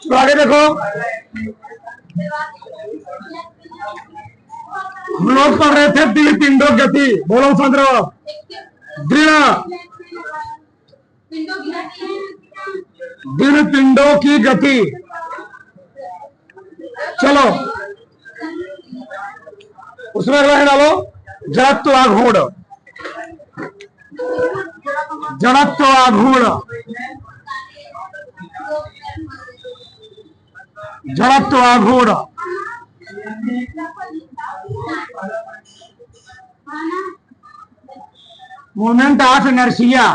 तो आगे देखो, हम लोग पढ़ रहे थे दृढ़ पिंडों की गति। बोलो चंद्र, दृढ़ पिंडों की गति। चलो उसमें अगला है डालो, जड़त्व आघूर्ण। जड़त्व आघूर्ण, जड़त्व आघूर्ण। Moment of inertia.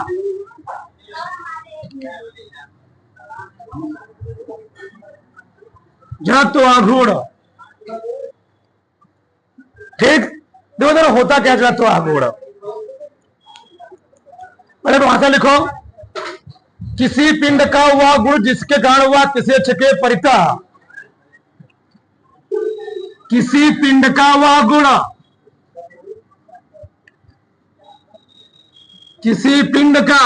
जड़त्व आघूर्ण, ठीक। देखो जरा होता क्या जड़त्व आघूर्ण। पहले तो भाषा लिखो, किसी पिंड का वह गुण जिसके कारण वह किसी अक्ष के परितः, किसी पिंड का वह गुण, किसी पिंड का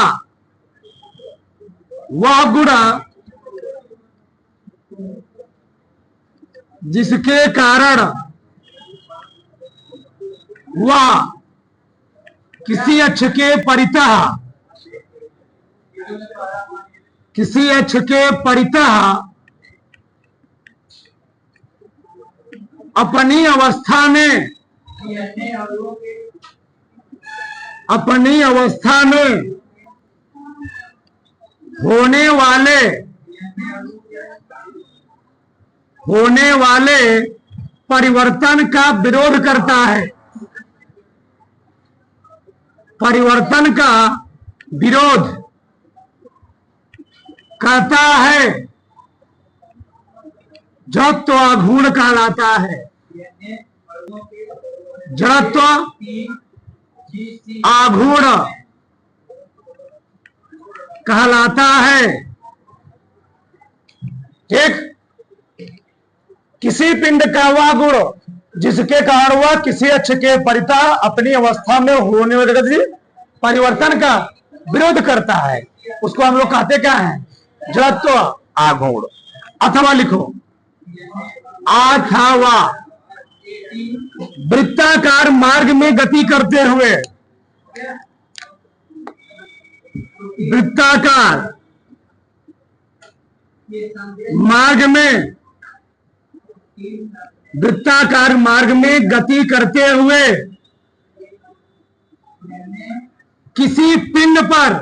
वह गुण जिसके कारण वह किसी अक्ष के परितः, किसी अक्ष के परितः अपनी अवस्था में, अपनी अवस्था में होने वाले परिवर्तन का विरोध करता है। परिवर्तन का विरोध करता है, जड़त्व आघूर्ण कहलाता है। जड़त्व आघूर्ण कहलाता है, ठीक। किसी पिंड का वह गुण जिसके कारण वह किसी अक्ष के परितः अपनी अवस्था में होने वाले परिवर्तन का विरोध करता है, उसको हम लोग कहते क्या है? जड़त्व आघूर्ण। अथवा लिखो, अथवा वृत्ताकार मार्ग में गति करते हुए, वृत्ताकार मार्ग में, वृत्ताकार मार्ग में गति करते हुए किसी पिंड पर,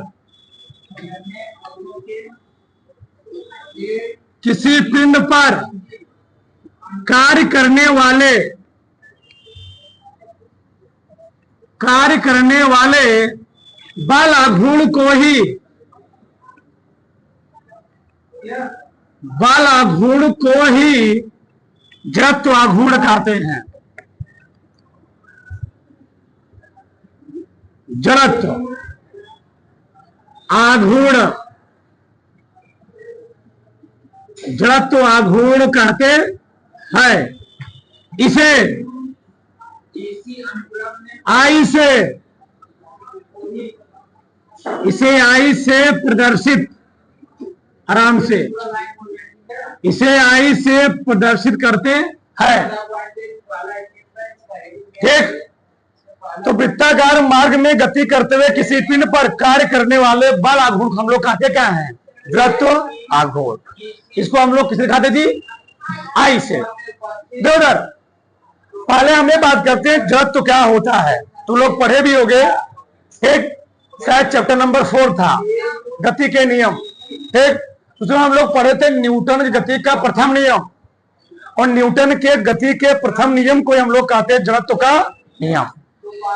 किसी पिंड पर कार्य करने वाले बल आघूर्ण को ही, बल आघूर्ण को ही जड़त्व आघूर्ण कहते हैं। जड़त्व आघूर्ण, जड़त्व आघूर्ण कहते हैं। इसे आई से, इसे आई से प्रदर्शित, आराम से इसे आई से प्रदर्शित करते हैं, ठीक। तो वृत्ताकार मार्ग में गति करते हुए किसी पिंड पर कार्य करने वाले बल आघूर्ण हम लोग कहते क्या है? जड़त्व आघूर्ण। इसको हम लोग किससे कहते जी? आई से। उधर पहले हम ये बात करते हैं जड़त्व क्या होता है। तो लोग पढ़े भी होंगे, एक शायद चैप्टर नंबर 4 था, गति के नियम, ठीक। उसमें हम लोग पढ़े थे न्यूटन की गति का प्रथम नियम, और न्यूटन के गति के प्रथम नियम को हम लोग कहते हैं जड़त्व का नियम।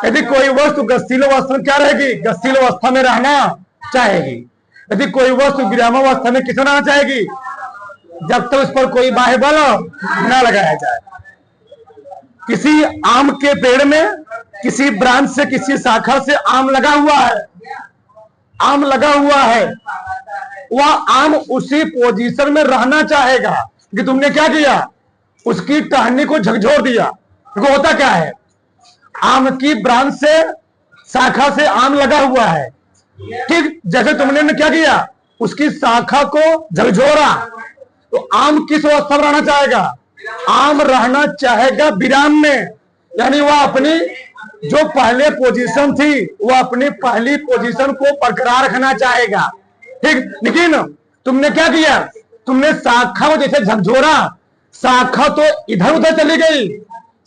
यदि कोई वस्तु गतिशील अवस्था में क्या रहेगी? गतिशील अवस्था में रहना चाहेगी। यदि कोई वस्तु विरामावस्था में किस रहना चाहेगी? जब तक उस पर कोई बाह्य बल न लगाया जाए। किसी आम के पेड़ में, किसी ब्रांच से, किसी शाखा से आम लगा हुआ है, आम लगा हुआ है, वह आम उसी पोजीशन में रहना चाहेगा कि तुमने क्या किया? उसकी टहनी को झकझोर दिया। तो होता क्या है? आम की ब्रांच से, शाखा से आम लगा हुआ है, ठीक। जैसे तुमने क्या किया? उसकी शाखा को झकझोरा, तो आम किस अवस्था में रहना चाहेगा? आम रहना चाहेगा विराम में, यानी वह अपनी जो पहले पोजीशन थी वो अपनी पहली पोजीशन को बरकरार रखना चाहेगा। ठीक, लेकिन तुमने क्या किया? तुमने शाखा को जैसे झकझोरा, शाखा तो इधर उधर चली गई,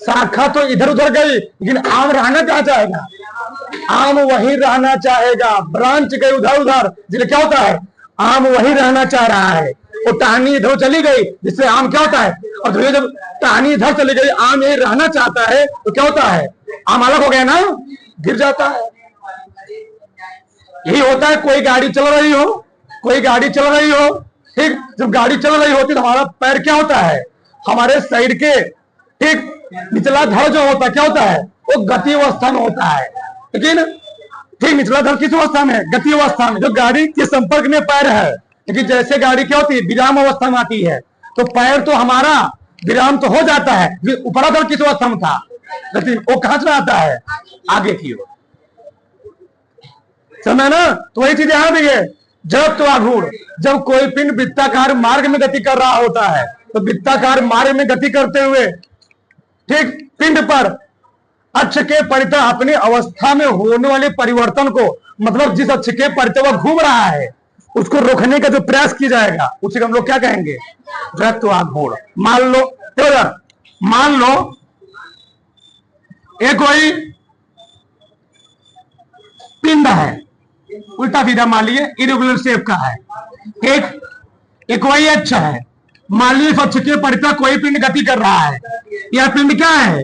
शाखा तो इधर उधर गई, लेकिन आम रहना क्या चाहेगा? आम वही रहना चाहेगा। ब्रांच गई उधर उधर, जिससे क्या होता है? आम वही रहना चाह रहा है। वो टहनी इधर चली गई, जिससे आम क्या होता है? और धीरे जब टहनी इधर चली गई, आम यही रहना चाहता है, तो क्या होता है? आम अलग हो गया ना, गिर जाता है। यही होता है, कोई गाड़ी चल रही हो, कोई गाड़ी चल रही हो, ठीक, जब गाड़ी चल रही होती तो हमारा पैर क्या होता है? हमारे साइड के ठीक निचला धड़ जो होता है क्या होता है? वो गति अवस्था में होता है। लेकिन ठीक निचला धड़ किस अवस्था में? गति अवस्था में, जो गाड़ी के संपर्क में पैर है। लेकिन जैसे गाड़ी क्या होती है? विराम अवस्था में आती है, तो पैर तो हमारा विराम तो हो जाता है। ऊपरा धड़ किस अवस्था में था? गति, वो कहां चला आता है? आगे की ओर। समझ ना? तो वही चीज यहां भी है। जब तो आघूर्ण, जब कोई पिंड वृत्ताकार मार्ग में गति कर रहा होता है, तो वृत्ताकार मार्ग में गति करते हुए ठीक पिंड पर अक्ष के परितः अपनी अवस्था में होने वाले परिवर्तन को, मतलब जिस अक्ष के परितः वह घूम रहा है उसको रोकने का जो प्रयास किया जाएगा उसे हम लोग क्या कहेंगे? वृत्ताघूर्ण। मान लो एक कोई पिंड है, उल्टा सीधा मान लिए इरेगुलर शेप का है, एक वही अक्ष है, मान लीजिए अक्ष के परितः कोई पिंड गति कर रहा है। यह पिंड क्या है?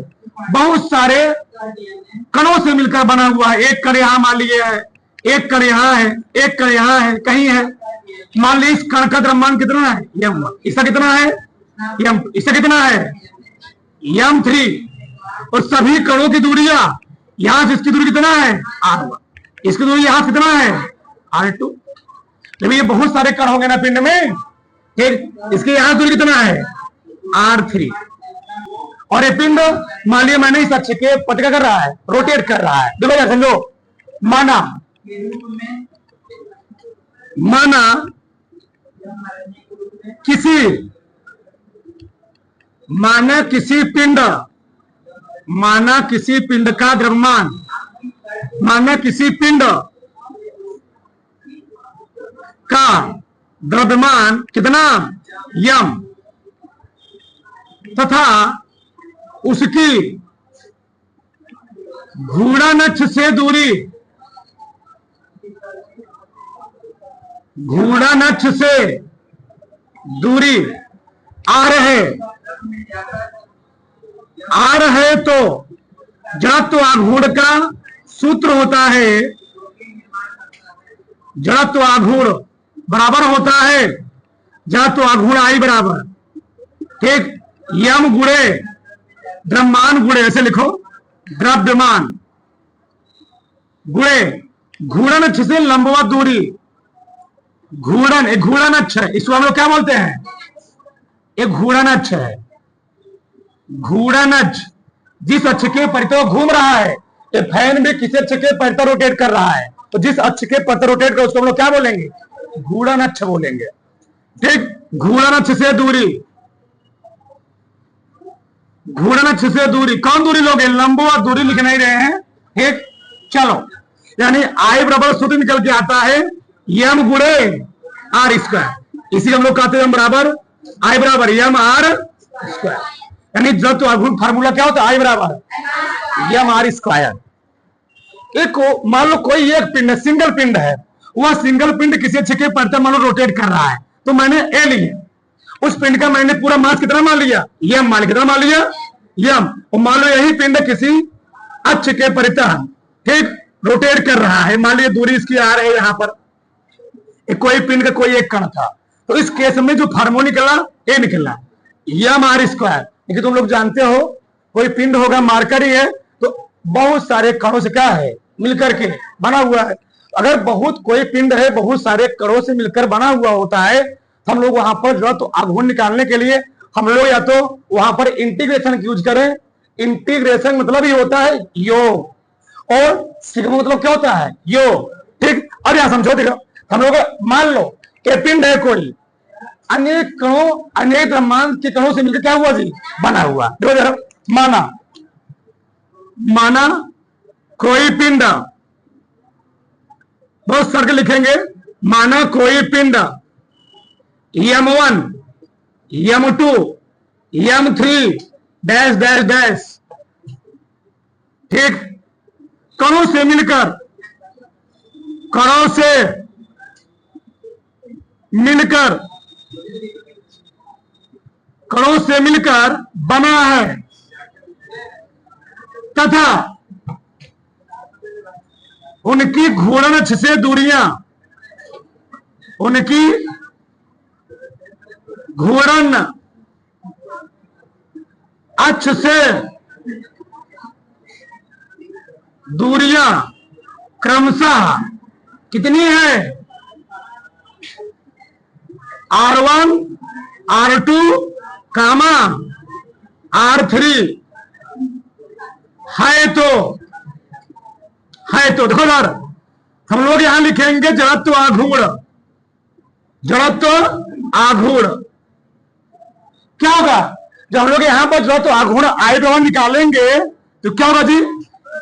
बहुत सारे कणों से मिलकर बना हुआ है। एक कण यहां मान लिए है, एक कण यहां है, एक कण यहां है, कहीं है। मान लीजिए इस कण का द्रव्यमान कितना है? यम। इसका कितना है? यम। इसका कितना है? यम 3। और सभी कणों की दूरियां, यहां से इसकी दूरी कितना है? R1। इसकी दूरी यहां से कितना है? R2। जब ये बहुत सारे कण होंगे ना पिंड में, ठीक, इसके यहां दूरी कितना है? R3। और ये पिंड मान लिया मैंने इस अक्ष के पटका कर रहा है, रोटेट कर रहा है। देखो यार समझो, माना किसी पिंड का द्रव्यमान, माना किसी पिंड का द्रव्यमान कितना? यम, तथा उसकी घूर्णन से दूरी, घूर्णन से दूरी आर है तो जड़त्व आघूर्ण का सूत्र होता है, जड़त्व आघूर्ण बराबर होता है जड़त्व आघूर्ण आई बराबर, ठीक, यम गुणे द्रव्यमान गुणे, ऐसे लिखो, द्रव्यमान गुणे घूर्णन अक्ष से लंबवत दूरी। घूर्णन, एक घूर्णन अक्ष है, इसको हम लोग क्या बोलते हैं? एक घूर्णन अक्ष है। घूर्णन अक्ष जिस अक्ष के परितः घूम रहा है, ये फैन भी किसी अक्ष के परितः रोटेट कर रहा है, तो जिस अक्ष के परितः रोटेट कर उसको हम लोग क्या बोलेंगे? घूर्णन अक्ष बोलेंगे। ठीक, घूर्णन अक्ष से दूरी, घूर्णन अक्ष से दूरी, कौन दूरी लोगे? लंबवत दूरी लिख नहीं रहे हैं, ठीक, चलो, यानी आई बराबर सूत्र निकल के आता है यम गुणे आर स्क्वायर। इसी हम लोग कहते हैं बराबर आई बराबर यम आर स्क्वायर, यानी जब तो आघूर्ण फार्मूला क्या होता है? आई बराबर यम आर स्क्वायर। एक मान लो कोई एक पिंड है, सिंगल पिंड है, वह सिंगल पिंड किसी अक्ष के परितः मान लो रोटेट कर रहा है, तो मैंने ए लिया, उस पिंड का मैंने पूरा मास कितना मान लिया? यम मान, कितना मान लिया? यम। और मान लो यही पिंड किसी अक्ष के परितः ठीक रोटेट कर रहा है, मान लीजिए दूरी इसकी आ रही है यहां पर, कोई पिंड का कोई एक कण था, तो इस केस में जो फार्मूला निकला ए निकला यम आर स्क्वायर। लेकिन तुम लोग जानते हो कोई पिंड होगा मार्कर ही है, तो बहुत सारे कणों से क्या है? मिलकर के बना हुआ है। अगर बहुत कोई पिंड है बहुत सारे कणों से मिलकर बना हुआ होता है, हम लोग वहां पर जो तो आघूर्ण निकालने के लिए हम लोग या तो वहां पर इंटीग्रेशन यूज करें। इंटीग्रेशन मतलब ही होता है योग, और सिग्मा मतलब क्या होता है? योग। ठीक, अब यहां समझो, देखो हम लोग मान लो कि पिंड है कोई, अनेक कणों, अनेक ब्रह्मांड के कणों से मिलकर क्या हुआ जी, बना हुआ। देखो जरा, माना माना कोई पिंड, बहुत सर्कल लिखेंगे, माना कोई पिंड M1 M2 M3 dash dash dash, ठीक, कणों से मिलकर, कणों से मिलकर, कणों से मिलकर बना है तथा उनकी घूर्णन अक्ष से दूरियां, उनकी घूर्णन अक्ष से दूरियां क्रमशः कितनी है, R1 R2 कामा R3 है। देखो यार, हम लोग यहां लिखेंगे जड़त्व आघूर्ण, जड़त्व आघूर्ण क्या होगा, जब हम लोग यहां पर जड़त्व आघूर्ण आय प्रमाण निकालेंगे तो क्या होगा जी,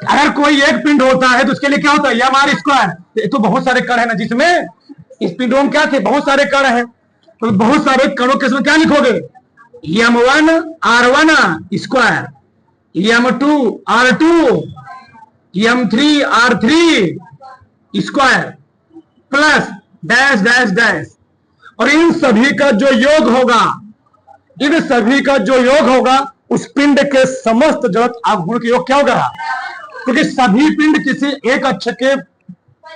अगर कोई एक पिंड होता है तो उसके लिए क्या होता है, M R²। तो बहुत सारे कण है ना, जिसमें इस पिंडों में क्या थे, बहुत सारे कण है, तो बहुत सारे कणों के इसमें क्या लिखोगे, M1 R1², M2 R2, M3 R3² plus dash dash dash, और इन सभी का जो योग होगा, इन सभी का जो योग होगा उस पिंड के समस्त जड़त्व आघूर्ण के योग क्या होगा, क्योंकि सभी पिंड किसी एक अक्ष के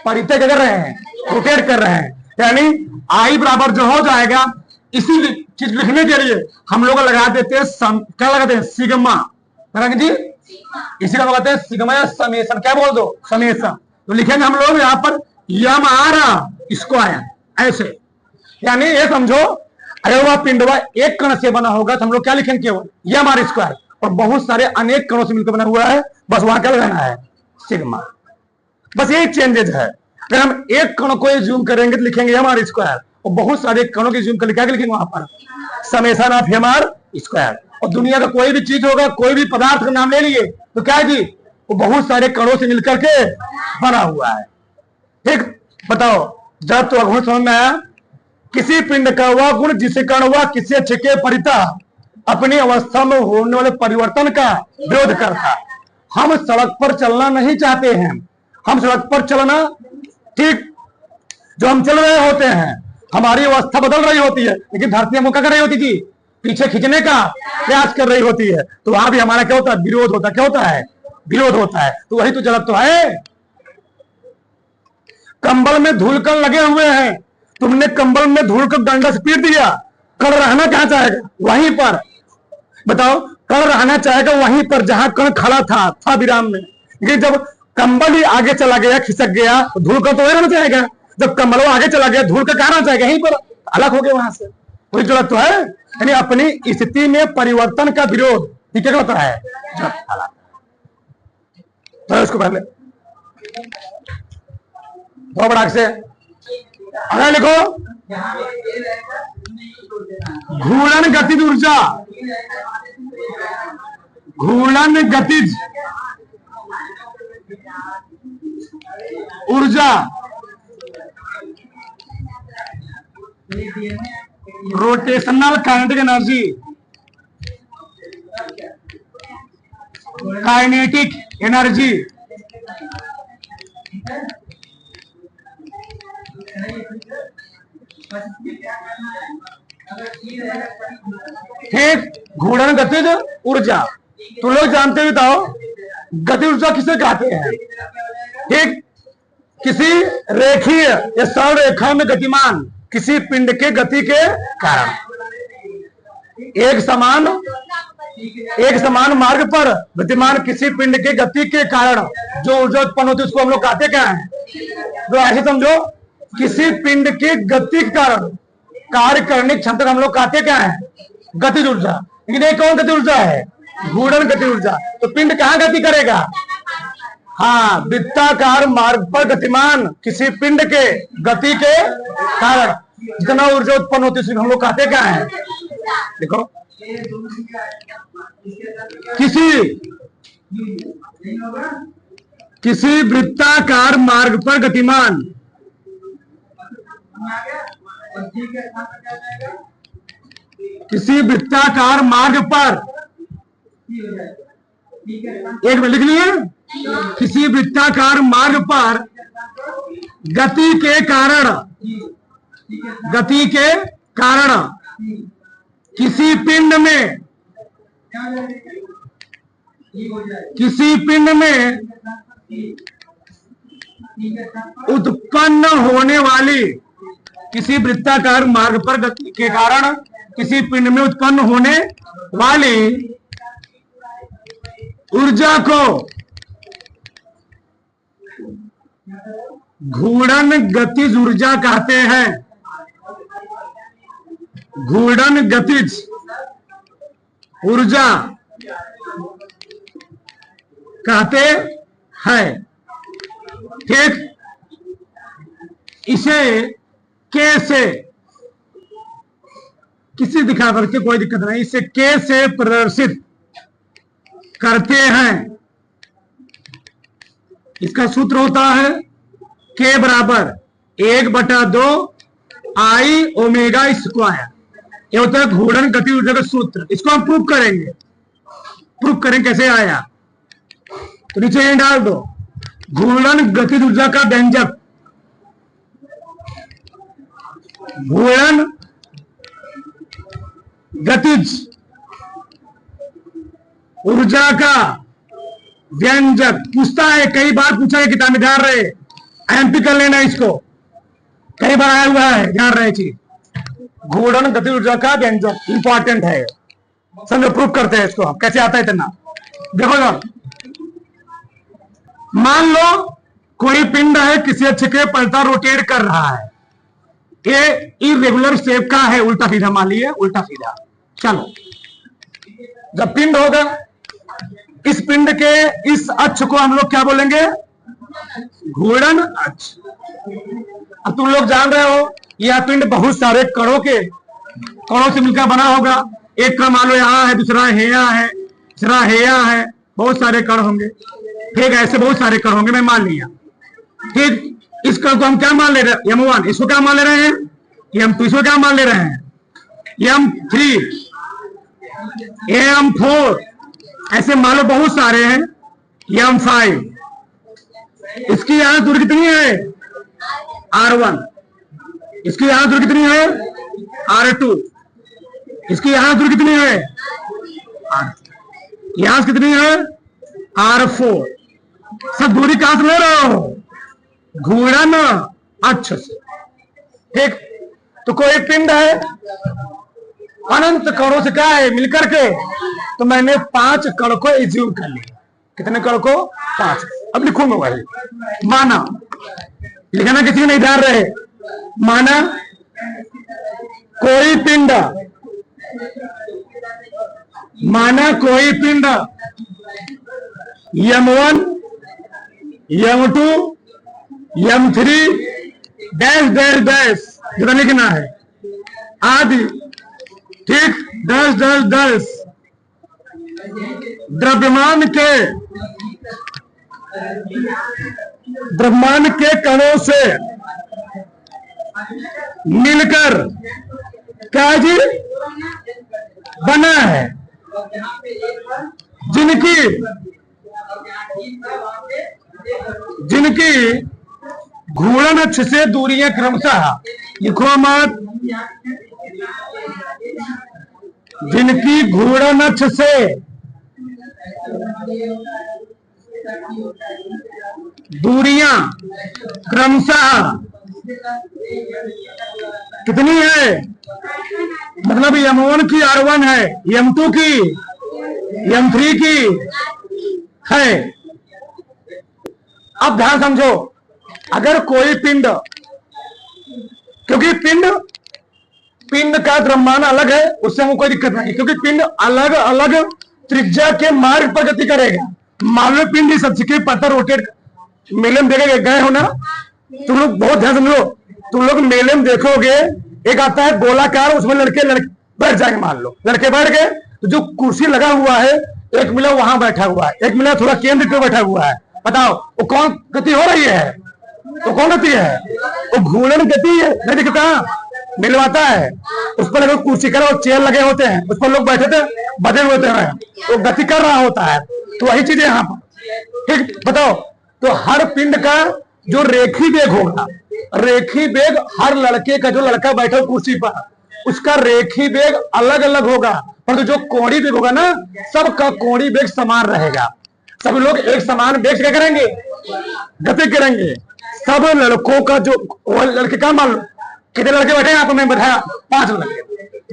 परितः कर रहे हैं, रोटेट कर रहे हैं, यानी आई बराबर जो हो जाएगा, इसी चीज लिखने के लिए हम लोग लगा देते हैं क्या लगाते हैं, सिग्मा जी, इसी का लगाते हैं सिग्मा या समेशन, क्या बोल दो, समेशन। तो लिखेंगे हम लोग यहाँ पर M R², ऐसे, यानी ये समझो अगर वह पिंडवा एक कण से बना होगा तो हम लोग क्या लिखेंगे, केवल M R², और बहुत सारे अनेक कणों से मिलकर बना हुआ है, बस वहां क्या लगाना है, सिग्मा, बस यही चेंजेज है। अगर हम एक कण को जूम करेंगे तो लिखेंगे M R², और बहुत सारे कणों की जूम कर क्या लिखेंगे वहां पर, समेशन ऑफ M R²। और दुनिया का कोई भी चीज होगा, कोई भी पदार्थ का नाम ले लिए तो क्या जी, वो बहुत सारे कणों से मिलकर के बना हुआ है, ठीक। बताओ, जब तो अघूर्ण समझ में आया, किसी पिंड का वह गुण जिसे कण वह किसी अक्ष के परितः अपनी अवस्था में होने वाले परिवर्तन का विरोध करता। हम सड़क पर चलना नहीं चाहते हैं, हम सड़क पर चलना, ठीक, जो हम चल रहे होते हैं, हमारी अवस्था बदल रही होती है, लेकिन धरती हमको क्या कर रही होती थी, पीछे खींचने का प्रयास कर रही होती है, तो वहां भी हमारा क्या होता है, विरोध होता है, क्या होता है, विरोध होता है। तो वही तो जड़त्व है। कंबल में धूलकण लगे हुए हैं, तुमने कंबल में धूल को डंडा से पीट दिया, कण रहना कहां चाहेगा, वहीं पर। बताओ, कण रहना चाहेगा वहीं पर जहां कण खड़ा था विराम में, लेकिन जब कंबल ही आगे चला गया, खिसक गया, तो धूल का तो वही रहना चाहेगा। जब कंबल आगे चला गया, धूल का कहां रहना चाहेगा, यहीं पर, अलग हो गया वहां से। वही जड़त्व है, यानी अपनी स्थिति में परिवर्तन का विरोध, ठीक है, होता है। तो इसको पहले बहुत बड़ा से अगर लिखो, घूर्णन गतिज ऊर्जा, घूर्णन गतिज ऊर्जा, rotational kinetic energy, kinetic energy, ठीक, घूर्णन गतिज ऊर्जा। तो लोग जानते भी तो गति ऊर्जा किसे कहते हैं, ठीक, किसी रेखीय या सरल रेखा में गतिमान किसी पिंड के गति के कारण, एक समान मार्ग पर गतिमान किसी पिंड के गति के कारण जो ऊर्जा उत्पन्न होती है उसको हम लोग कहते क्या है। तो ऐसे समझो, किसी पिंड के गति के कारण कार्य करने की क्षमता हम लोग कहते क्या है, गतिज ऊर्जा। लेकिन ये कौन गति ऊर्जा है, घूर्णन गति ऊर्जा। तो पिंड कहां गति करेगा, हाँ, वृत्ताकार मार्ग पर गतिमान किसी पिंड के गति के कारण, जितना ऊर्जा उत्पन्न होती है हम लोग कहते क्या है? देखो, किसी वृत्ताकार मार्ग पर गतिमान किसी वृत्ताकार मार्ग पर, एक मिनट लिख लिए, किसी वृत्ताकार मार्ग पर गति के कारण किसी पिंड में उत्पन्न होने वाली, किसी वृत्ताकार मार्ग पर गति के कारण किसी पिंड में उत्पन्न होने वाली ऊर्जा को घूर्णन गतिज ऊर्जा कहते हैं। घूर्णन गतिज ऊर्जा कहते हैं। ठीक, इसे कैसे, किसी दिखा करके कोई दिक्कत नहीं, इसे कैसे प्रदर्शित करते हैं? इसका सूत्र होता है K बराबर 1/2 I ओमेगा स्क्वायर। ये होता है घूर्णन गति ऊर्जा का सूत्र। इसको हम प्रूव करेंगे। प्रूव करें कैसे आया, तो नीचे ये डाल दो, घूर्णन गति ऊर्जा का व्यंजक, घूर्णन गतिज ऊर्जा का व्यंजक। पूछता है, कई बार पूछा है किताब में, ध्यान रहे, एमपी कर लेना इसको, कई बार आया हुआ है, ध्यान रहे चीज। घूर्णन गति ऊर्जा का व्यंजक इंपॉर्टेंट है, समझो। प्रूफ करते हैं इसको, कैसे आता है इतना, देखो ना। मान लो कोई पिंड है, किसी अक्ष के पलटा रोटेट कर रहा है, ये इरेगुलर शेप का है, उल्टा सीधा, मान लिया उल्टा सीधा। चलो, जब पिंड होगा, इस पिंड के इस अक्ष को हम लोग क्या बोलेंगे? घूर्णन अक्ष। अब तुम लोग जान रहे हो, यह पिंड बहुत सारे कणों से मिलकर बना होगा। एक कण मान लो यहाँ है, दूसरा यहाँ है, तीसरा यहाँ है, बहुत सारे कण होंगे। ठीक, ऐसे बहुत सारे कण होंगे, मैं मान लिया। ठीक, इस कण को हम क्या मान ले रहे हैं? M1। इसको क्या मान ले रहे हैं? M2। इसको क्या मान ले रहे हैं? M3, M4, ऐसे मान लो बहुत सारे हैं, M5। इसकी यहां दूरी कितनी है? R1। इसकी यहां दूरी कितनी है? R2। इसकी यहां दूरी कितनी है? यहां से कितनी है? R4। सब दूरी कहां से ले रहे हो? घूर्णन अक्ष से। ठीक, तो कोई पिंड है, अनंत कणों से क्या है मिलकर के, तो मैंने 5 कण को एज्यूम कर लिया। कितने कण को? 5। अब लिखूंगा भाई, माना, लिखना किसी नहीं ध्यान रहे। माना कोई पिंड, M1, M2, M3 dash dash dash, कितना लिखना है? आदि। ठीक, डैश डैश डैश, द्रव्यमान के कणों से मिलकर क्या जी बना है, जिनकी घूर्णन अक्ष से दूरियां क्रमशः, लिखो मत, जिनकी घूर्णन अक्ष से दूरियां क्रमशः कितनी है? मतलब M1 की R1 है, M2 की, M3 की है। अब ध्यान समझो, अगर कोई पिंड, क्योंकि पिंड का द्रव्यमान अलग है, उससे हमको कोई दिक्कत नहीं, क्योंकि पिंड अलग अलग त्रिज्या के मार्ग पर गति करेगा। मान लो पिंड इस अक्ष के पत्थर रोटेट, मेले में देखे गए हो ना, तुम लोग बहुत ध्यान समझो, तुम लोग मेले में देखोगे एक आता है गोलाकार, उसमें लड़के बैठ जाएंगे, मान लो लड़के बैठ गए, तो जो कुर्सी लगा हुआ है, एक मिला वहां बैठा हुआ है, एक मिला थोड़ा केंद्र पे बैठा हुआ है, बताओ वो कौन गति हो रही है? तो कौन गति है? वो घूर्णन गति है, नहीं दिखता, मिलवाता है। उस पर अगर कुर्सी कर और चेयर लगे होते हैं, उस पर लोग बैठे थे, बधे हुए थे, वो गति कर रहा होता है। तो वही चीज है यहाँ पर। ठीक, बताओ, तो हर पिंड का जो रेखी वेग होगा, रेखी वेग हर लड़के का, जो लड़का बैठा कुर्सी पर, उसका रेखी वेग अलग अलग होगा, परंतु जो कोणी वेग होगा ना, सबका कोणी वेग समान रहेगा। सब लोग एक समान वेग से क्या करेंगे? गति करेंगे। सब लड़कों का जो लड़के का, मान लो कितने लड़के बैठे हैं यहाँ पर, मैं बताया 5 लड़के,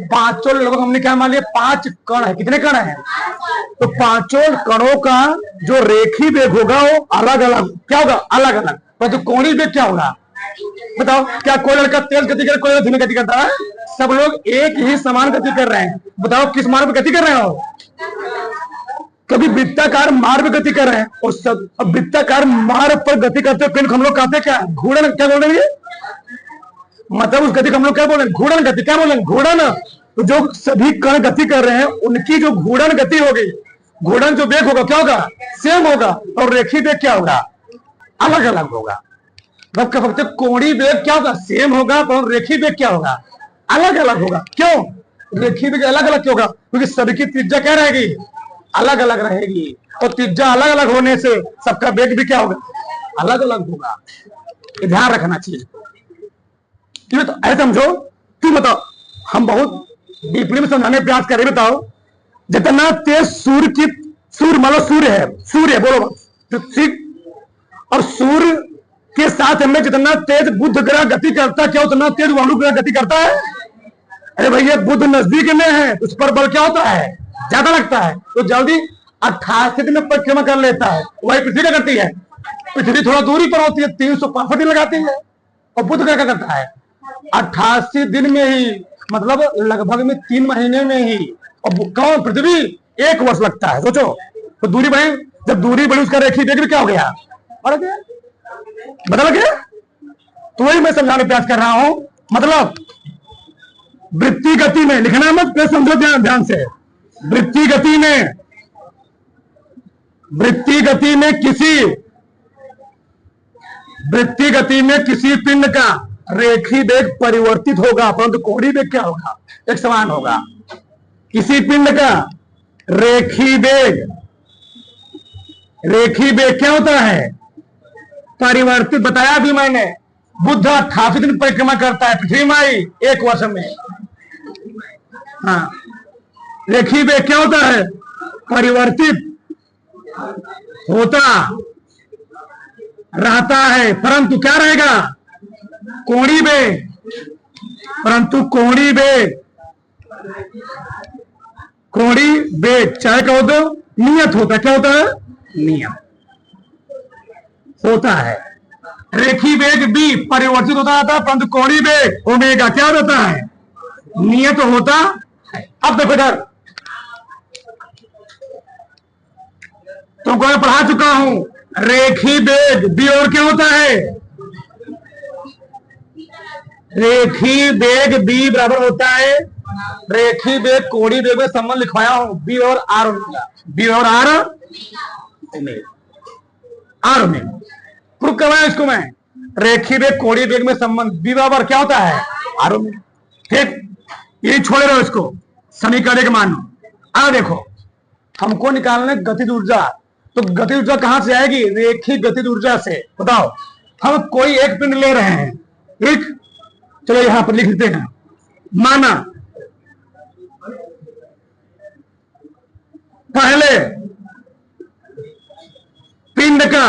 पांचों लड़कों को हमने क्या मान लिया? 5 कण है। कितने कण है? तो पांचों कणों का जो रेखी वेग होगा वो अलग अलग क्या होगा? अलग अलग। परंतु कोणी वेग क्या होगा? बताओ, क्या कोई लड़का तेज गति कर, कोई धीमी गति करता है? सब लोग एक ही समान गति कर रहे हैं। बताओ किस मार्ग पर गति कर रहे हो? कभी वृत्ताकार मार्ग पर गति कर रहे हैं, और सब वृत्ताकार मार्ग पर गति करते हुए हम लोग कहते क्या? घूर्णन। क्या बोल रहे हैं? मतलब उस गति को हम लोग क्या बोले? घूर्णन गति। क्या बोले? घूर्णन। तो जो सभी कण गति कर रहे हैं, उनकी जो घूर्णन गति होगी, घूर्णन जो वेग होगा क्या होगा? सेम होगा। और रेखी वेग क्या होगा? अलग अलग होगा। फक्त कोणी वेग क्या होगा? सेम होगा, पर रेखी वेग क्या होगा? अलग अलग होगा। क्यों रेखी वेग अलग अलग क्यों होगा? क्योंकि सभी की त्रिज्या क्या रहेगी? अलग अलग रहेगी। और त्रिज्या अलग अलग होने से सबका वेग भी क्या होगा? अलग अलग होगा। ध्यान रखना चाहिए। तो ऐसे समझो। तुम बताओ, हम बहुत डीपली में समझाने प्रयास करें। बताओ, जितना तेज सूर्य मान लो सूर्य बोलो, और सूर्य के साथ हमें जितना तेज बुध ग्रह गति करता है, क्या उतना तेज वायु ग्रह गति करता है? अरे भैया, बुध नजदीक में है, उस पर बल क्या होता है? ज्यादा लगता है, तो जल्दी 88 दिन में परिक्रमा कर लेता है। वही पृथ्वी क्या करती है? पृथ्वी थोड़ा दूरी पर होती है, 365 दिन लगाती है। और बुध ग्रह क्या करता है? 88 दिन में ही, मतलब लगभग में 3 महीने में ही। और कौन? पृथ्वी 1 वर्ष लगता है। सोचो, तो दूरी बढ़े, जब दूरी बढ़ी उसका रेखी वेग भी क्या हो गया? बढ़ गया, बदल गया। तो वही मैं समझाने प्रयास कर रहा हूं। मतलब वृत्ति गति में लिखना मत, समझो ध्यान से। वृत्ति गति में किसी पिंड का रेखी वेग परिवर्तित होगा, परंतु कोणी वेग क्या होगा? एक समान होगा। किसी पिंड का रेखी वेग क्या होता है? परिवर्तित। बताया भी मैंने, बुध 88 दिन परिक्रमा करता है, पृथ्वी माई 1 वर्ष में। हाँ, रेखी वेग क्या होता है? परिवर्तित होता रहता है, परंतु क्या रहेगा? कोणी वेग। परंतु कोणी वेग चाहे कहो तो नियत होता है। क्या होता है? नियत होता है। रेखी वेग भी परिवर्तित होता रहता है, परंतु कोणी वेग ओमेगा क्या होता है? नियत होता है। अब देखो इधर, तुमको मैं पढ़ा चुका हूं, रेखी वेग बी और क्या होता है? रेखी वेग बी बराबर होता है, रेखी वेग कोणी वेग में संबंध लिखवाया हूं, बी और आर ओमेगा। बी और आर ओमेगा प्रूफ करवाया इसको मैं। रेखी वेग कोणी वेग में संबंध बी बराबर क्या होता है? R omega. ठीक, ये छोड़े रहो इसको, समीकरण के मानो। अब देखो, हमको निकालना है गतिज ऊर्जा। तो गतिज ऊर्जा कहां से आएगी? रेखी गतिज ऊर्जा से। बताओ, हम कोई एक पिंड ले रहे हैं, ठीक? चलो यहां पर लिख लेते हैं। माना पहले पिंड का,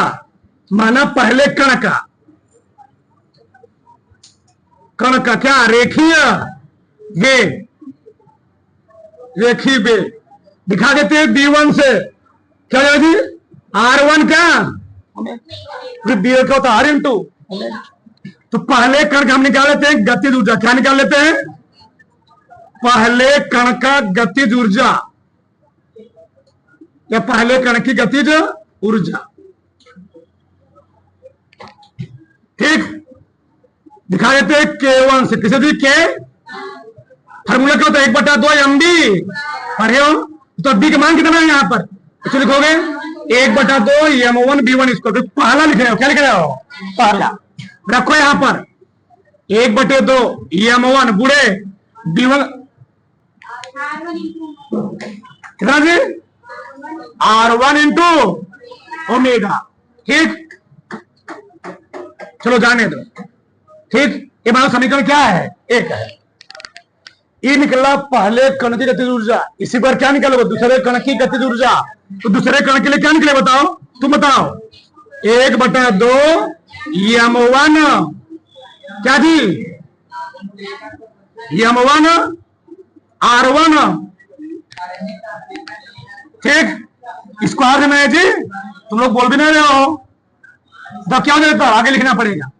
माना पहले कण का क्या? रेखीय वेग दिखा देते हैं B1 से। क्या जी? R1 क्या? B क्या होता है? R into. तो पहले कण का हम निकाल लेते हैं गतिज ऊर्जा। क्या निकाल लेते हैं? पहले कण का गतिज ऊर्जा, या पहले कण की गतिज ऊर्जा। ठीक, दिखा देते हैं K1 से। किसे दी? फार्मूला क्या होता है? 1/2 एम बी पढ़े हो? तो बी का मान कितना है यहाँ पर? तो लिखोगे 1/2 m1 b1 इसको पहला लिख रहे हो। क्या लिख रहे हो? पहला रखो यहाँ पर 1/2 m1 बुढ़े b1 कितना जी? r1 into omega. ठीक, चलो जाने दो। ठीक, ये हमारा समीकरण क्या है? एक है। ये निकला पहले कण की गतिज ऊर्जा, इसी पर क्या निकलेगा? दूसरे कण की गतिज ऊर्जा। तो दूसरे कण के लिए क्या निकले बताओ? तुम बताओ। 1/2 m1 क्या जी? m1 r1। ठीक, स्क्वायर में है जी। तुम लोग बोल भी नहीं रहे हो तो क्या देता? आगे लिखना पड़ेगा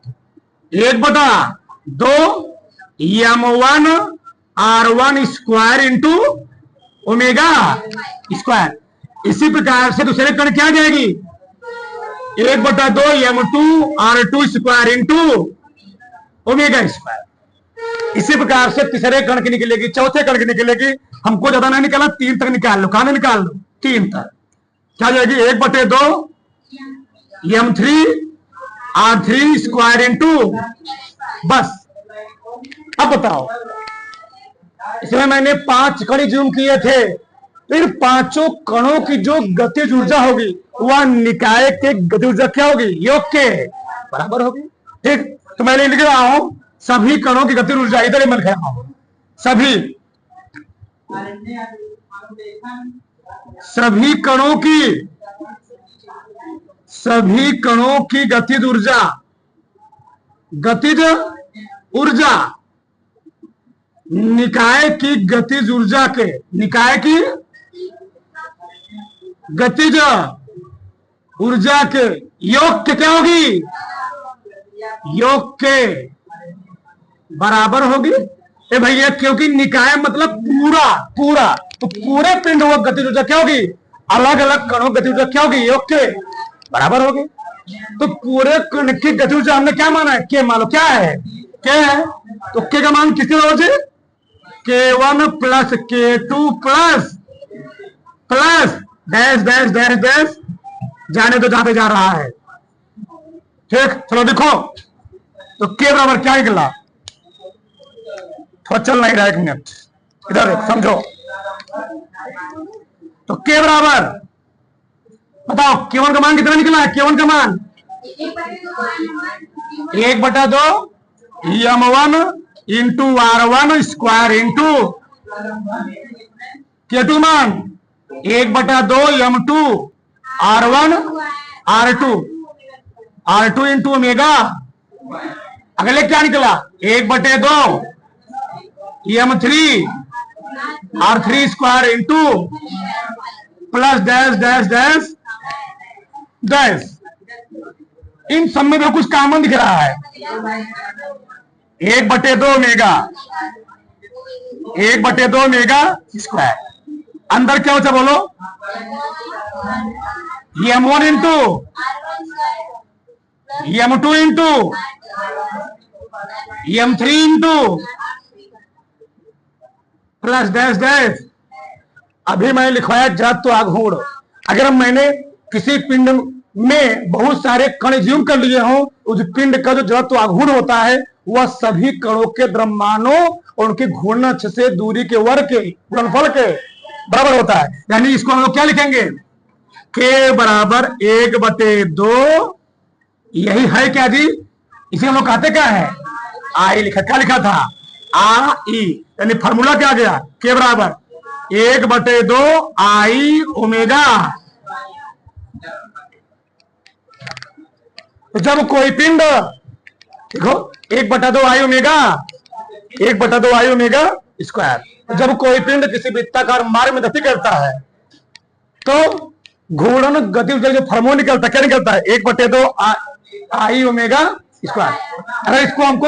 1/2 m1 r1 square into omega square. इसी प्रकार से दूसरे कण क्या जाएगी? 1/2 m2 r2 square into omega square. इसी प्रकार से तीसरे कण की निकलेगी, चौथे कण की निकलेगी। हमको ज्यादा नहीं निकाला, 3 तक निकाल लो। कहां निकाल लो? 3 तक। क्या जाएगी? 1/2 m3 r3 स्क्वायर इंटू, बस। अब बताओ, इसमें मैंने 5 कण जूम किए थे। फिर पांचों कणों की जो गतिज ऊर्जा होगी वह निकाय के गतिज ऊर्जा क्या होगी? योग के बराबर होगी। ठीक, तो मैंने लिख रहा हूं सभी कणों की गतिज ऊर्जा, इधर ही मैं लिख रहा हूं सभी कणों की गतिज ऊर्जा निकाय की गतिज ऊर्जा के, निकाय की गतिज ऊर्जा के योग के क्या होगी? योग के बराबर होगी। ए भैया, क्योंकि निकाय मतलब पूरा, तो पूरे पिंड वो गतिज ऊर्जा क्या होगी? अलग अलग कणों गतिज ऊर्जा क्या होगी? योग के बराबर होगी। तो पूरे कण की गतिज ऊर्जा हमने क्या माना है? के मान लो। क्या है? के है। तो के का मान किसके रोज? K1 plus K2 plus dash dash dash dash, जाने तो जहां जा रहा है। ठीक, चलो देखो तो के बराबर क्या निकला? थोड़ा चल नहीं रहा, 1 मिनट इधर समझो। तो के बराबर बताओ, K1 का मान कितना निकला है? K1 का मान 1/2 m1 into r1 square into K2 मान 1/2 m2 r2 इंटू ओमेगा। अगले क्या निकला? 1/2 m3 r3 square into plus dash dash dash dash. इन सब में कुछ कॉमन दिख रहा है। 1/2 ओमेगा स्क्वायर। अंदर क्या होता बोलो? m1 into m2 into m3 into plus dash dash. अभी मैं लिखवाया जड़त्व आघूर्ण। अगर मैंने किसी पिंड में बहुत सारे कण ज्यूम कर लिए हों, उस पिंड का जो जड़त्व आघूर्ण होता है वह सभी कणों के द्रव्यमानों और उनके घूर्णन अक्ष से दूरी के वर्ग के गुणनफल के बराबर होता है। यानी इसको हम लोग क्या लिखेंगे? के बराबर 1/2। यही है क्या जी? इसे हम लोग कहते क्या है? आई लिखा। क्या लिखा था? आई। यानी फॉर्मूला क्या गया? के बराबर 1/2 आई ओमेगा। तो जब कोई पिंड, देखो 1/2 आई ओमेगा स्क्वायर। जब कोई पिंड किसी वृत्ताकार मार्ग में गति करता है तो घूर्णन गति ऊर्जा जो फॉर्मूला निकलता है, क्या निकलता है? 1/2 आई ओमेगा स्क्वायर। अगर इसको हमको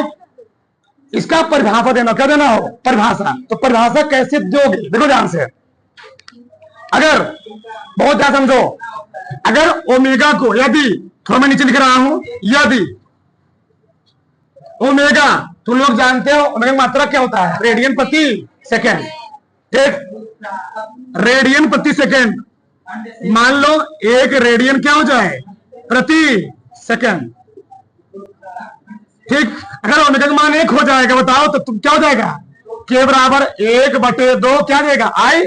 इसका परिभाषा देना, क्या देना हो? परिभाषा। तो परिभाषा कैसे दोगे? देखो ध्यान से, अगर बहुत ध्यान समझो। अगर ओमेगा को, यदि थोड़ा मैं नीचे लिख रहा हूं, यदि ओमेगा, तुम लोग जानते हो ओमेगा मात्रा क्या होता है? रेडियन प्रति सेकेंड। ठीक, रेडियन प्रति सेकेंड। मान लो 1 रेडियन क्या हो जाए प्रति सेकेंड। ठीक, अगर ओमेगा का मान 1 हो जाएगा बताओ तो तुम क्या हो जाएगा, के बराबर 1/2 क्या देगा आई,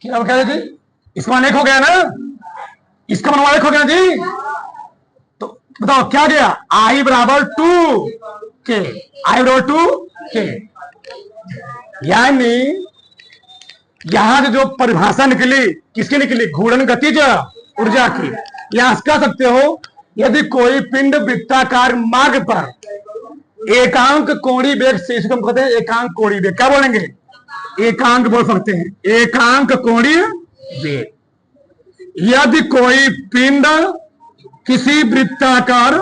क्या देगी, इसका मान 1 हो गया ना, इसका मान 1 हो गया जी, तो बताओ क्या गया, आई बराबर 2k, आई बराबर 2k। यानी यहां से जो परिभाषा निकली किसकी निकली, घूर्णन गतिज ऊर्जा की। यहां कह सकते हो यदि कोई पिंड वृत्ताकार मार्ग पर एकांक कोणीय वेग से, इसको हम कहते हैं एकांक कोणीय वेग, क्या बोलेंगे, एकांक बोल सकते हैं, एकांक कोणीय वेग। यदि कोई पिंड किसी वृत्ताकार,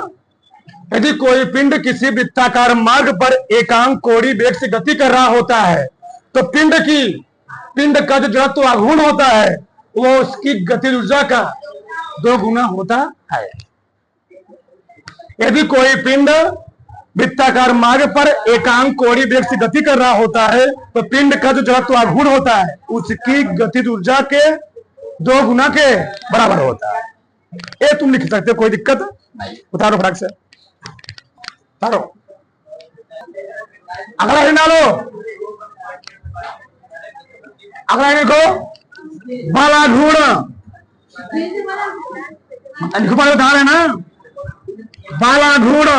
यदि कोई पिंड किसी वृत्ताकार मार्ग पर एकांक कोणीय वेग से गति कर रहा होता है तो पिंड का जो जड़त्व आघूर्ण होता है वो उसकी गतिज ऊर्जा का 2 गुना होता है। यदि कोई पिंड वृत्ताकार मार्ग पर एकांक कोणीय वेग से गति कर रहा होता है तो पिंड का जो जड़त्व आघूर्ण होता है उसकी गतिज ऊर्जा के 2 गुना के बराबर होता है। ये तुम लिख सकते हो, कोई दिक्कत नहीं। उतारो फटाक से, उतारो, अगला लाइन डालो, अगला देखो, बल आघूर्ण लिखो, बता रहे ना, बल आघूर्ण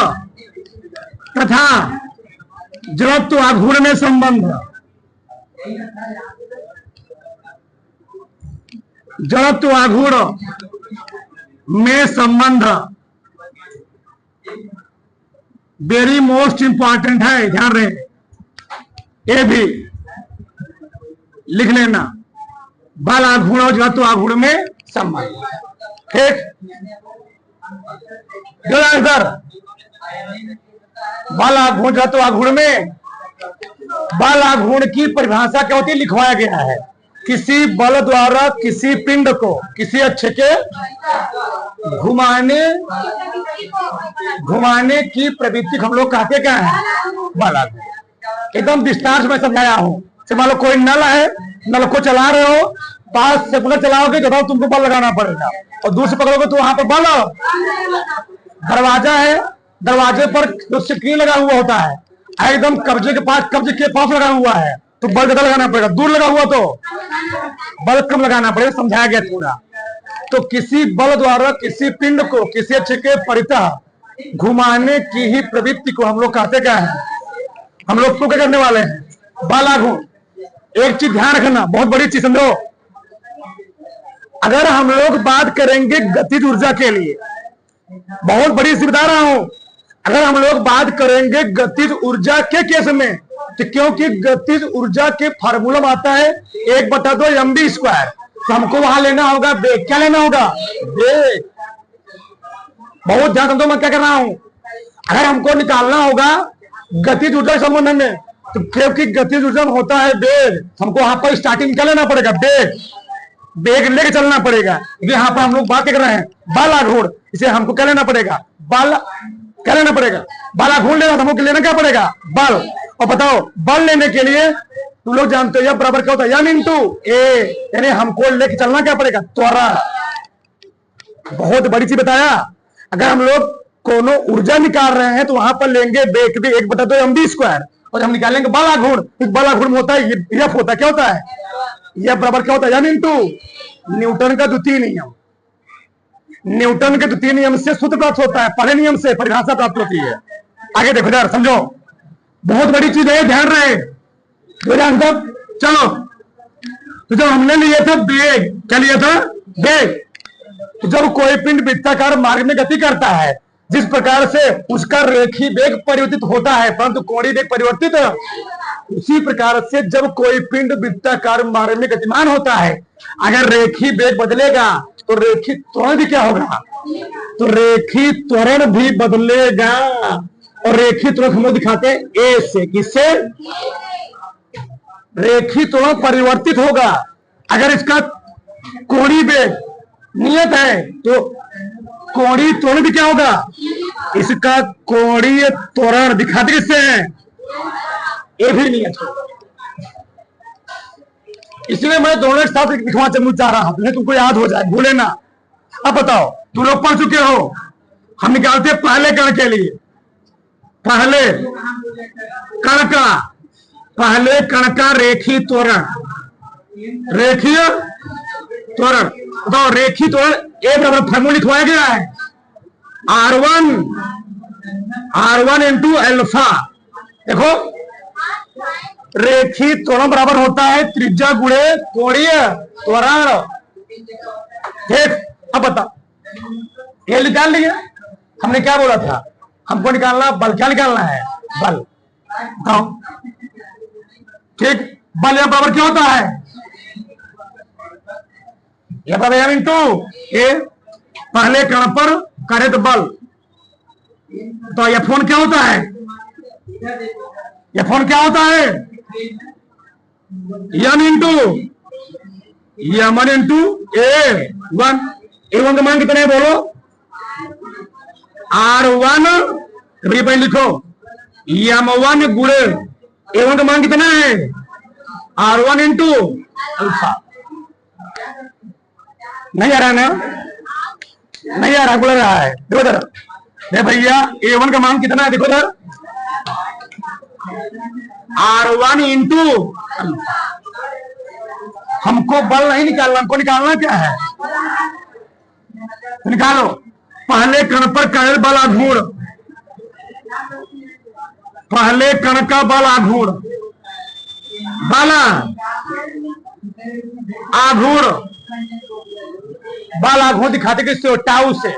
तथा जड़त्व आघूर्ण में संबंध, जड़त्व आघूर्ण में संबंध वेरी मोस्ट इंपॉर्टेंट है, ध्यान रहे, ये भी लिख लेना, बल आघूर्ण और जड़त्व आघूर्ण में संबंध। ठीक, आंसर, बल आघूर्ण जड़त्व आघूर्ण में, बल आघूर्ण की परिभाषा क्या होती है, लिखवाया गया है, किसी बल द्वारा किसी पिंड को किसी अक्ष के घुमाने की प्रवृत्ति हम लोग कहते क्या है, बल आघूर्ण। एकदम विस्तार से मैं समझाया हूं। मान लो कोई नल है, नल को चला रहे हो, पास से पकड़ चलाओगे तो तुमको बल लगाना पड़ेगा, और दूर से पकड़ोगे तो वहां पर बल। दरवाजा है, दरवाजे पर जो स्क्रीन लगा हुआ होता है, एकदम कब्जे के पास लगा हुआ है तो बल ज्यादा लगाना पड़ेगा, दूर लगा हुआ तो बल कम लगाना पड़ेगा, समझाया गया पूरा। तो किसी बल द्वारा किसी पिंड को किसी अक्ष के परितः घुमाने की ही प्रवृत्ति को हम लोग कहते क्या है, हम लोग क्या करने वाले हैं, बल आघूर्ण। एक चीज ध्यान रखना, बहुत बड़ी चीज समझो, अगर हम लोग बात करेंगे गतिज ऊर्जा के लिए, बहुत बड़ी चीज बता रहा हूं, अगर हम लोग बात करेंगे गतिज ऊर्जा के केस में, तो क्योंकि गतिज ऊर्जा के फार्मूला में आता है 1/2 mv², तो हमको वहां लेना होगा वेग। क्या लेना होगा, वेग। बहुत ध्यान समझो मैं क्या कर रहा हूं। अगर हमको निकालना होगा गतिज ऊर्जा के संबंध में, तो क्योंकि गतिज ऊर्जा में होता है वेग, हमको वहां पर स्टार्टिंग क्या लेना पड़ेगा, वेग। वेग लेके चलना पड़ेगा। यहाँ पर हम लोग बात कर रहे हैं बल आघूर्ण, इसे हमको क्या लेना पड़ेगा, बल। क्या लेना पड़ेगा, बल आघूर्ण लेना, हमको लेना क्या पड़ेगा, बल। और बताओ बल लेने के लिए तुम लोग जानते हो यह बराबर क्या होता है, m × a, यानी हमको लेके चलना क्या पड़ेगा, त्वरण। बहुत बड़ी चीज बताया। अगर हम लोग कोनो ऊर्जा निकाल रहे हैं तो वहां पर लेंगे वेग भी 1/2 mv², और हम निकालेंगे बल आघूर्ण। बल आघूर्ण होता है F होता है, क्या होता है, यह बराबर क्या होता है, m × न्यूटन का द्वितीय नियम। न्यूटन के द्वितीय नियम से सूत्र प्राप्त होता है, पहले नियम से परिभाषा प्राप्त होती है। आगे देखो यार, समझो, बहुत बड़ी चीज है, ध्यान रहे। चलो, तो जब हमने लिया था वेग, क्या लिया था, वेग। तो जब कोई पिंड वृत्ताकार मार्ग में गति करता है, जिस प्रकार से उसका रेखीय वेग परिवर्तित होता है परंतु कोणीय वेग परिवर्तित, उसी प्रकार से जब कोई पिंड वृत्ताकार मार्ग में गतिमान होता है, अगर रेखीय वेग बदलेगा तो रेखीय त्वरण भी क्या होगा, तो रेखीय त्वरण भी बदलेगा। और रेखीय त्वरण हम लोग दिखाते हैं ए से, किससे, रेखीय त्वरण परिवर्तित होगा। अगर इसका कोणीय वेग नियत है तो कोणीय त्वरण भी क्या होगा, इसका कोणीय त्वरण दिखाते किससे है, ए भी नियत होगा। इसलिए मैं दोनों एक साथ लिखवा चाह रहा हूं, तुमको याद हो जाए, भूले ना। अब बताओ, तुम लोग पढ़ चुके हो, हम निकालते हैं पहले कण के लिए। पहले कण का रेखीय त्वरण, रेखीय त्वरण बताओ। रेखीय त्वरण एक फॉर्मूला लिखवाया गया है, R1 इंटू अल्फा। देखो, रेखीय त्वरण बराबर होता है त्रिज्या गुणे कोणीय त्वरण। ठीक, अब बताओ, ये निकाल लिया। हमने क्या बोला था, हमको निकालना बल। क्या निकालना है? बल। बताओ, ठीक। बल यहां बराबर क्या होता है? यह बराबर इंटू ए, पहले कण पर कारित बल। तो यह फोन क्या होता है? यह फोन क्या होता है? यम इंटू A1 का मान कितना है बोलो? R1 लिखो, M1 गुणे A1 का मान कितना है? R1 into alpha. नहीं आ रहा ना? नहीं आ रहा, बोल रहा है। देखो इधर, देखो भैया, A1 का मान कितना है? देखो इधर, R1 इंटू अल्फा। हमको बल नहीं निकालना, हमको निकालना क्या है? तो निकालो, पहले कण पर कायल बल आघूर्ण, पहले कण का बल आघूर्ण, बल आघूर्ण, बल आघूर्ण दिखाते किससे? टाउ से।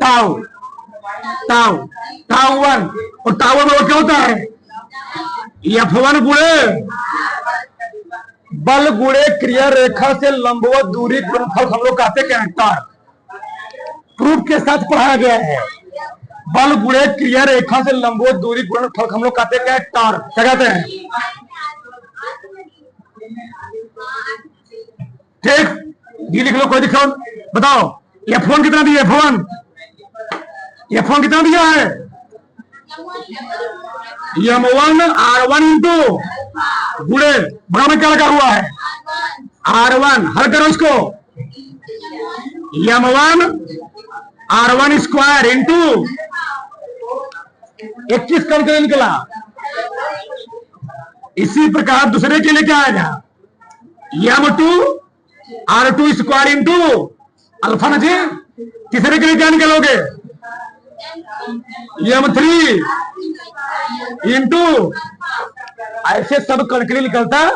टाउ 1 और टाउ 1 क्या होता है? F1 गुणे बल गुणे क्रिया रेखा से लंबवत दूरी गुणनफल हम लोग कहते हैं टार। प्रूफ के साथ पढ़ाया गया है, बल गुणे क्रिया रेखा से लंबवत दूरी गुणनफल हम लोग कहते हैं टार। क्या कहते हैं? ठीक, ये लिख लो, कोई दिखाओ, बताओ। F1 कितना दिया? F1 कितना दिया है? M1 R1 इंटू गुणे बड़ा में क्या लगा हुआ है? R1। हल करो इसको, M1 R1 स्क्वायर इंटू 21 कम के निकला। इसी प्रकार दूसरे के लिए क्या आएगा? M2 R2 square into alpha ना जी। तीसरे के लिए क्या निकलोगे? M3 इंटू, ऐसे सब कण के लिए निकलता।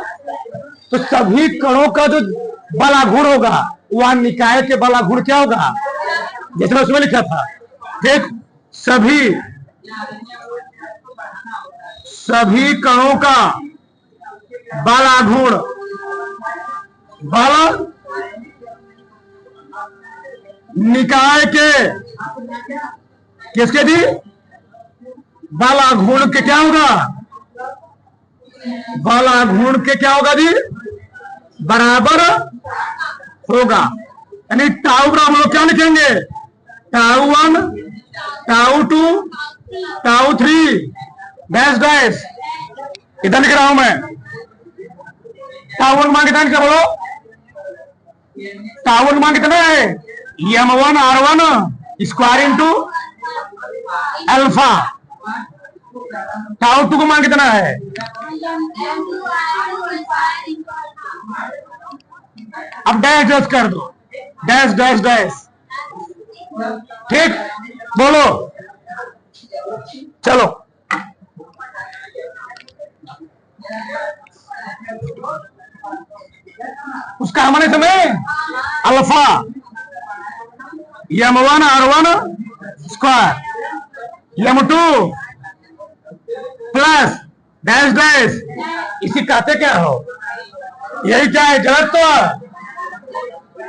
तो सभी कणों का जो बल आघूर्ण होगा वह निकाय के बल आघूर्ण क्या होगा? जैसे मैं उसमें लिखा था, देख, सभी कणों का बल आघूर्ण, बल निकाय के किसके दी? बल आघूर्ण के क्या होगा? बल आघूर्ण के क्या होगा जी? बराबर होगा। यानी टाउ बराबर हम लोग क्या लिखेंगे? Tau 1, tau 2, tau 3 dash dash. इधर लिख रहा हूं मैं। टाउ 1 मान कितना बोलो? टाउ 1 मान कितना है? M1 R1 square into alpha. Tau 2 को मान कितना है? अब डैश डैश कर दो, डैश डैश डैश। ठीक, बोलो, चलो। उसका हमारे समय alpha M1 R1 square M2 plus dash dash. इसी कहते क्या हो? यही क्या है? जड़त्व।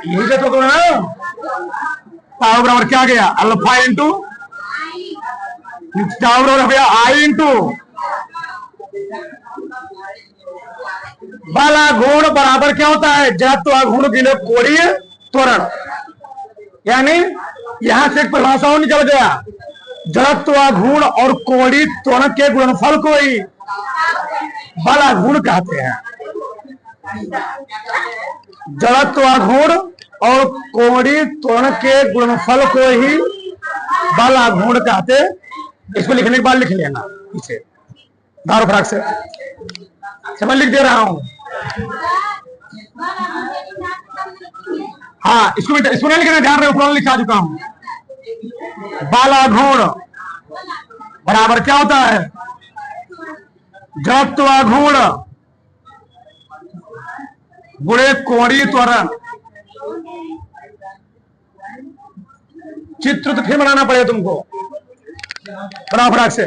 यही जड़त्व को ना, टाउ बराबर क्या गया? अल्फा इंटू टाउ बराबर भैया I इंटू बल आघूर्ण बराबर क्या होता है? जड़त्व आघूर्ण गुणे कोणीय त्वरण। यानी यहां से एक परिभाषा और निकल गया, जड़त्व आघूर्ण और कोणीय त्वरण के गुणनफल को ही बल आघूर्ण कहते हैं। जड़त्व आघूर्ण और कोमड़ी त्वरण के गुणनफल को ही बल आघूर्ण कहते। इसको लिखने के बाद लिख लेना पीछे दारू फराक से। मैं लिख दे रहा हूं। हाँ, इसको नहीं लिखना, ध्यान रहे, ऊपर लिखा चुका हूं। बल आघूर्ण बराबर क्या होता है? जड़त्व आघूर्ण गुणे कोणीय त्वरण। चित्र तो फिर बनाना पड़ेगा तुमको, बड़ा फटाक से।